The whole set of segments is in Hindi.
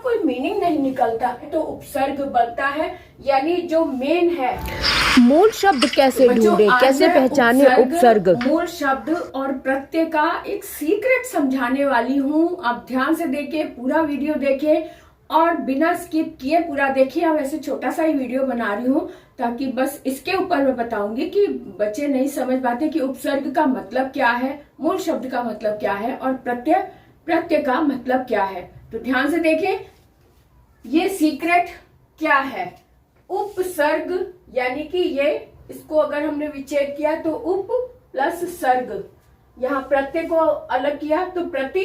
कोई मीनिंग नहीं निकलता तो उपसर्ग बनता है, यानी जो मेन है। मूल शब्द कैसे ढूंढे, कैसे पहचाने उपसर्ग? मूल शब्द और प्रत्यय का एक सीक्रेट समझाने वाली हूँ। आप ध्यान से देखिए, पूरा वीडियो देखिए और बिना स्किप किए पूरा देखिए। अब ऐसे छोटा सा ही वीडियो बना रही हूँ ताकि बस इसके ऊपर मैं बताऊंगी कि बच्चे नहीं समझ पाते कि उपसर्ग का मतलब क्या है, मूल शब्द का मतलब क्या है और प्रत्यय का मतलब क्या है। तो ध्यान से देखिए, ये सीक्रेट क्या है। उपसर्ग यानी कि ये, इसको अगर हमने विच्छेद किया तो उप प्लस सर्ग, यहाँ प्रत्यय को अलग किया तो प्रति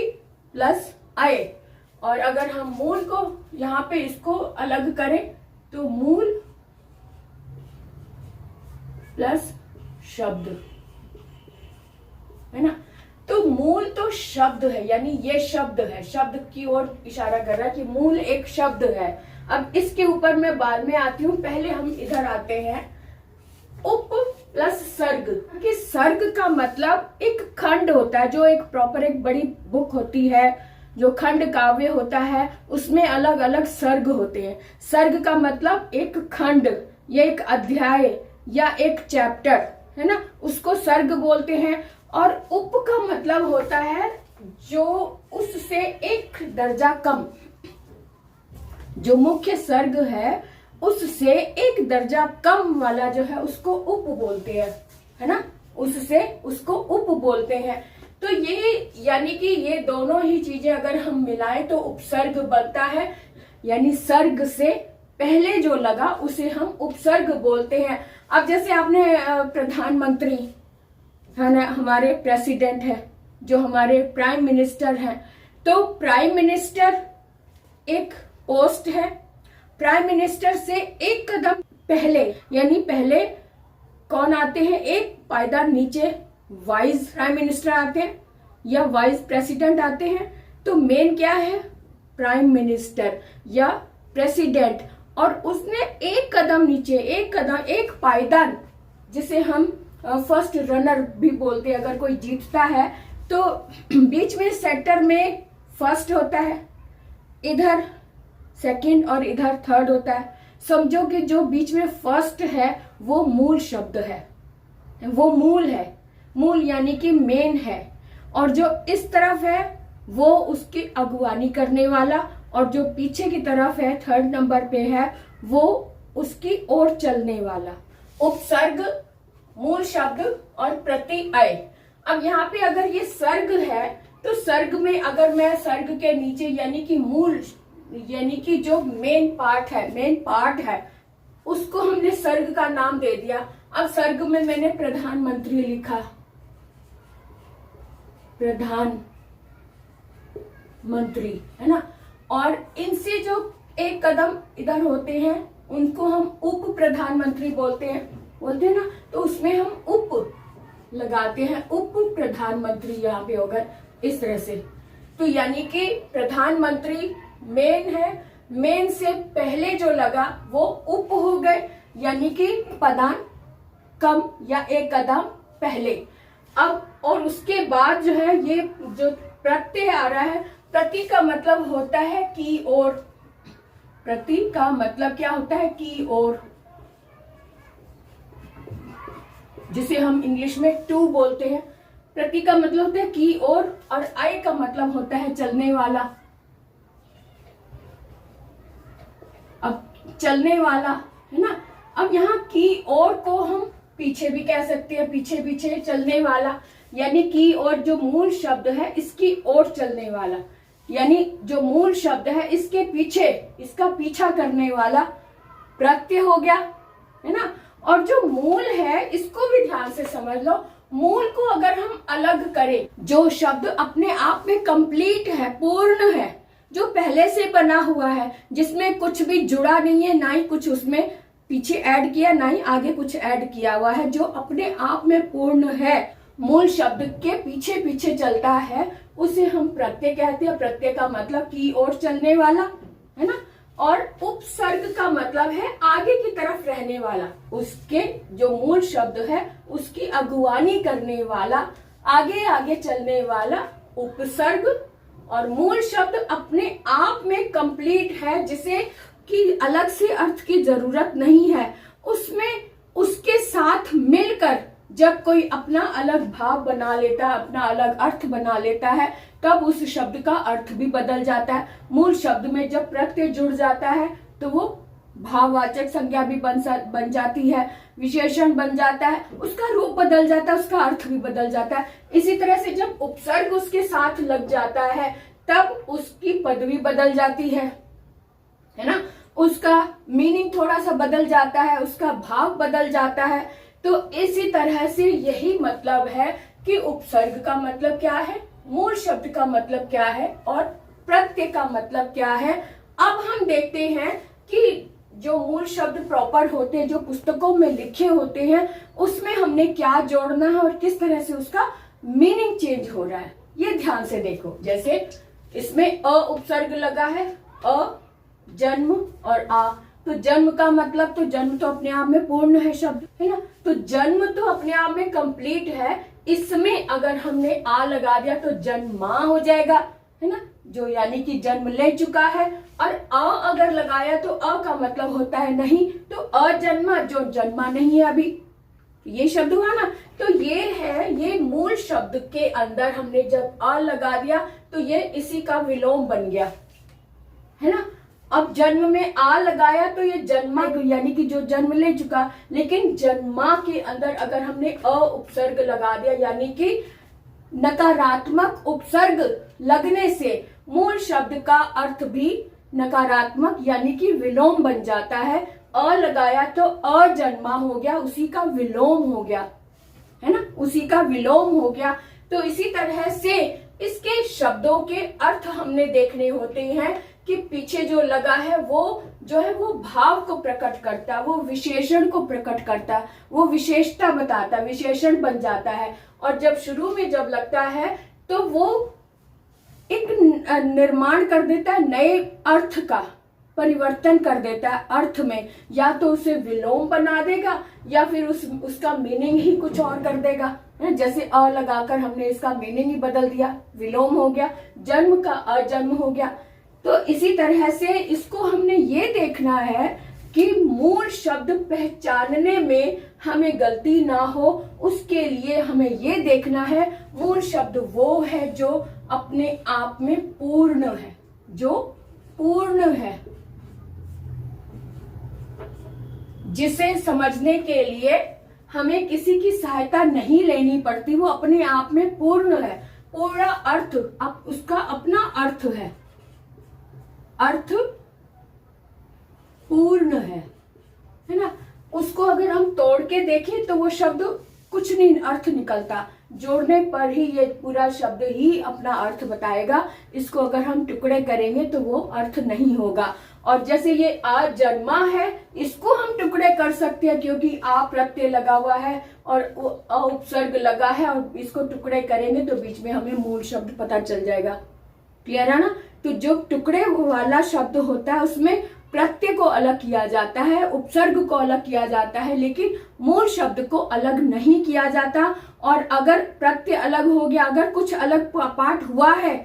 प्लस अय, और अगर हम मूल को यहाँ पे इसको अलग करें तो मूल प्लस शब्द, है ना। तो मूल तो शब्द है, यानी ये शब्द है, शब्द की ओर इशारा कर रहा है कि मूल एक शब्द है। अब इसके ऊपर मैं बाद में आती हूँ, पहले हम इधर आते हैं। उप प्लस सर्ग, कि सर्ग का मतलब एक खंड होता है, जो एक प्रॉपर एक बड़ी बुक होती है, जो खंड काव्य होता है, उसमें अलग अलग सर्ग होते हैं। सर्ग का मतलब एक खंड या एक अध्याय या एक चैप्टर, है ना, उसको सर्ग बोलते हैं। और उप का मतलब होता है जो उससे एक दर्जा कम, जो मुख्य सर्ग है उससे एक दर्जा कम वाला जो है उसको उप बोलते हैं, है ना, उससे उसको उप बोलते हैं। तो ये यानी कि ये दोनों ही चीजें अगर हम मिलाएं तो उपसर्ग बनता है, यानी सर्ग से पहले जो लगा उसे हम उपसर्ग बोलते हैं। अब जैसे आपने प्रधानमंत्री है ना, हमारे प्रेसिडेंट है, जो हमारे प्राइम मिनिस्टर हैं, तो प्राइम मिनिस्टर एक पोस्ट है। प्राइम मिनिस्टर से एक कदम पहले, यानी पहले कौन आते हैं, एक पायदान नीचे वाइस प्राइम मिनिस्टर आते हैं या वाइस प्रेसिडेंट आते हैं। तो मेन क्या है, प्राइम मिनिस्टर या प्रेसिडेंट, और उसने एक कदम नीचे, एक कदम, एक पायदान, जिसे हम फर्स्ट रनर भी बोलते हैं। अगर कोई जीतता है तो बीच में सेंटर में फर्स्ट होता है, इधर सेकंड और इधर थर्ड होता है। समझो कि जो बीच में फर्स्ट है वो मूल शब्द है, वो मूल है, मूल यानी कि मेन है। और जो इस तरफ है वो उसकी अगुवानी करने वाला, और जो पीछे की तरफ है, थर्ड नंबर पे है, वो उसकी ओर चलने वाला। उपसर्ग, मूल शब्द और प्रत्यय। अब यहाँ पे अगर ये सर्ग है तो सर्ग में अगर मैं सर्ग के नीचे यानी कि मूल, यानी कि जो मेन पार्ट है, उसको हमने सर्ग का नाम दे दिया। अब सर्ग में मैंने प्रधानमंत्री लिखा, प्रधानमंत्री, है ना, और इनसे जो एक कदम इधर होते हैं उनको हम उप प्रधानमंत्री बोलते हैं ना। तो उसमें हम उप लगाते हैं, उप प्रधानमंत्री यहाँ पे होगा इस तरह से। तो यानी कि प्रधानमंत्री मेन है, मेन से पहले जो लगा वो उप हो गए, यानी कि पदान कम या एक कदम पहले। अब और उसके बाद जो है ये जो प्रत्यय आ रहा है, प्रति का मतलब होता है की ओर। प्रति का मतलब क्या होता है, की ओर, जिसे हम इंग्लिश में टू बोलते हैं। प्रति का मतलब होता है की ओर, और अय का मतलब होता है चलने वाला। अब चलने वाला, है ना। अब यहाँ की ओर को हम पीछे भी कह सकते हैं, पीछे पीछे चलने वाला, यानी की ओर जो मूल शब्द है इसकी ओर चलने वाला, यानी जो मूल शब्द है इसके पीछे, इसका पीछा करने वाला प्रत्यय हो गया, है ना। और जो मूल है इसको भी ध्यान से समझ लो। मूल को अगर हम अलग करें, जो शब्द अपने आप में कंप्लीट है, पूर्ण है, जो पहले से बना हुआ है, जिसमें कुछ भी जुड़ा नहीं है, ना ही कुछ उसमें पीछे ऐड किया, ना ही आगे कुछ ऐड किया हुआ है, जो अपने आप में पूर्ण है, मूल शब्द के पीछे पीछे चलता है, उसे हम प्रत्यय कहते हैं। प्रत्यय का मतलब की ओर चलने वाला, है ना। और उपसर्ग का मतलब है आगे की तरफ रहने वाला, उसके जो मूल शब्द है उसकी अगुवानी करने वाला, आगे आगे चलने वाला उपसर्ग। और मूल शब्द अपने आप में कंप्लीट कंप्लीट है, जिसे कि अलग से अर्थ की जरूरत नहीं है, उसमें उसके साथ मिलकर जब कोई अपना अलग भाव बना लेता है, अपना अलग अर्थ बना लेता है, तब उस शब्द का अर्थ भी बदल जाता है। मूल शब्द में जब प्रत्यय जुड़ जाता है तो वो भाववाचक संज्ञा भी बन जाती है, विशेषण बन जाता है, उसका रूप बदल जाता है, उसका अर्थ भी बदल जाता है। इसी तरह से जब उपसर्ग उसके साथ लग जाता है तब उसकी पदवी बदल जाती है ना, उसका मीनिंग थोड़ा सा बदल जाता है, उसका भाव बदल जाता है। तो इसी तरह से यही मतलब है कि उपसर्ग का मतलब क्या है, मूल शब्द का मतलब क्या है और प्रत्यय का मतलब क्या है। अब हम देखते हैं कि जो मूल शब्द प्रॉपर होते हैं, जो पुस्तकों में लिखे होते हैं, उसमें हमने क्या जोड़ना है और किस तरह से उसका मीनिंग चेंज हो रहा है, ये ध्यान से देखो। जैसे इसमें अ उपसर्ग लगा है, अ जन्म और आ, तो जन्म का मतलब, तो जन्म तो अपने आप में पूर्ण है शब्द, है ना, तो जन्म तो अपने आप में कंप्लीट है। इसमें अगर हमने आ लगा दिया तो जन्मा हो जाएगा, है ना, जो यानी कि जन्म ले चुका है। और अ अगर लगाया तो अ का मतलब होता है नहीं, तो अजन्मा, जो जन्मा नहीं है अभी, ये शब्द हुआ ना। तो ये है, ये मूल शब्द के अंदर हमने जब अ लगा दिया तो ये इसी का विलोम बन गया, है ना। अब जन्म में आ लगाया तो ये जन्मा, यानी कि जो जन्म ले चुका। लेकिन जन्मा के अंदर अगर हमने अ उपसर्ग लगा दिया, यानी कि नकारात्मक उपसर्ग लगने से मूल शब्द का अर्थ भी नकारात्मक यानी कि विलोम बन जाता है। अ लगाया तो अजन्मा हो गया, उसी का विलोम हो गया, है ना, उसी का विलोम हो गया। तो इसी तरह से इसके शब्दों के अर्थ हमने देखने होते हैं कि पीछे जो लगा है वो जो है वो भाव को प्रकट करता है, वो विशेषण को प्रकट करता है, वो विशेषता बताता है, विशेषण बन जाता है। और जब शुरू में जब लगता है तो वो एक निर्माण कर देता है, नए अर्थ का परिवर्तन कर देता है अर्थ में, या तो उसे विलोम बना देगा या फिर उसका मीनिंग ही कुछ और कर देगा। जैसे अ लगाकर हमने इसका मीनिंग ही बदल दिया, विलोम हो गया, जन्म का अजन्म हो गया। तो इसी तरह से इसको हमने ये देखना है कि मूल शब्द पहचानने में हमें गलती ना हो, उसके लिए हमें ये देखना है मूल शब्द वो है जो अपने आप में पूर्ण है, जो पूर्ण है, जिसे समझने के लिए हमें किसी की सहायता नहीं लेनी पड़ती, वो अपने आप में पूर्ण है, पूरा अर्थ, उसका अपना अर्थ है, अर्थ पूर्ण है ना। उसको अगर हम तोड़ के देखें तो वो शब्द कुछ नहीं अर्थ निकलता, जोड़ने पर ही ये पूरा शब्द ही अपना अर्थ बताएगा। इसको अगर हम टुकड़े करेंगे तो वो अर्थ नहीं होगा। और जैसे ये अजन्मा है, इसको हम टुकड़े कर सकते हैं क्योंकि आ प्रत्यय लगा हुआ है और अ उपसर्ग लगा है, और इसको टुकड़े करेंगे तो बीच में हमें मूल शब्द पता चल जाएगा। क्लियर है ना। तो जो टुकड़े वाला शब्द होता है उसमें प्रत्यय को अलग किया जाता है, उपसर्ग को अलग किया जाता है, लेकिन मूल शब्द को अलग नहीं किया जाता। और अगर प्रत्यय अलग हो गया, अगर कुछ अलग पार्ट हुआ है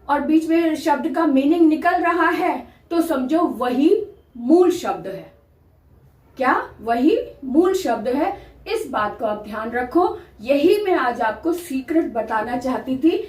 और बीच में शब्द का मीनिंग निकल रहा है, तो समझो वही मूल शब्द है। क्या वही मूल शब्द है? इस बात को आप ध्यान रखो। यही मैं आज आपको सीक्रेट बताना चाहती थी।